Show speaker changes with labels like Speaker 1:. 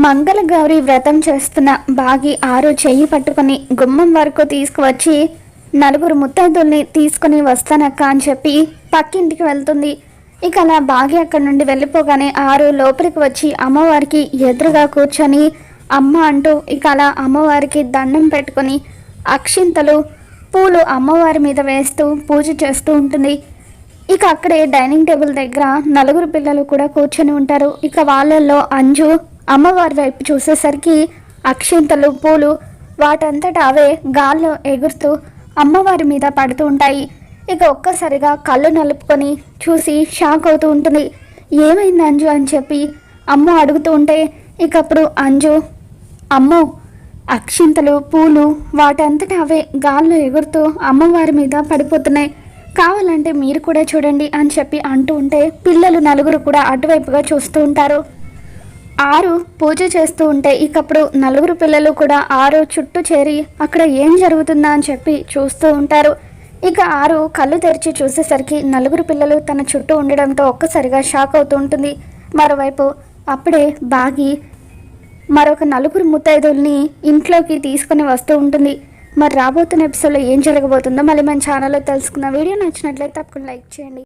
Speaker 1: మంగళగౌరి వ్రతం చేస్తున్న బాగి ఆరు చెయ్యి పట్టుకుని గుమ్మం వరకు తీసుకువచ్చి నలుగురు ముత్తైదుల్ని తీసుకుని వస్తానక్క అని చెప్పి పక్కింటికి వెళ్తుంది. ఇక అలా బాగి అక్కడి నుండి వెళ్ళిపోగానే ఆరు లోపలికి వచ్చి అమ్మవారికి ఎదురుగా కూర్చొని అమ్మ అంటూ ఇక అలా అమ్మవారికి దండం పెట్టుకొని అక్షింతలు పూలు అమ్మవారి మీద వేస్తూ పూజ చేస్తూ ఉంటుంది. ఇక అక్కడే డైనింగ్ టేబుల్ దగ్గర నలుగురు పిల్లలు కూడా కూర్చొని ఉంటారు. ఇక వాళ్ళల్లో అంజు అమ్మవారి వైపు చూసేసరికి అక్షింతలు పూలు వాటంతటా అవే గాల్లో ఎగురుతూ అమ్మవారి మీద పడుతూ ఉంటాయి. ఇక ఒక్కసారిగా కళ్ళు నలుపుకొని చూసి షాక్ అవుతూ ఉంటుంది. ఏమైంది అంజు అని చెప్పి అమ్మ అడుగుతూ ఉంటే ఇక అప్పుడు అంజు, అమ్మో అక్షింతలు పూలు వాటంతటా అవే గాల్లో ఎగురుతూ అమ్మవారి మీద పడిపోతున్నాయి, కావాలంటే మీరు కూడా చూడండి అని చెప్పి అంటూ ఉంటే పిల్లలు నలుగురు కూడా అటువైపుగా చూస్తూ ఉంటారు. ఆరు పూజ చేస్తూ ఉంటే ఇకప్పుడు నలుగురు పిల్లలు కూడా ఆరు చుట్టూ చేరి అక్కడ ఏం జరుగుతుందా అని చెప్పి చూస్తూ ఉంటారు. ఇక ఆరు కళ్ళు తెరిచి చూసేసరికి నలుగురు పిల్లలు తన చుట్టూ ఉండడంతో ఒక్కసారిగా షాక్ అవుతూ ఉంటుంది. మరోవైపు అప్పుడే బాగి మరొక నలుగురు ముత్తైదుల్ని ఇంట్లోకి తీసుకుని వస్తూ ఉంటుంది. మరి రాబోతున్న ఎపిసోడ్లో ఏం జరగబోతుందో మళ్ళీ మన ఛానల్లో తెలుసుకున్న. వీడియో నచ్చినట్లయితే తప్పకుండా లైక్ చేయండి.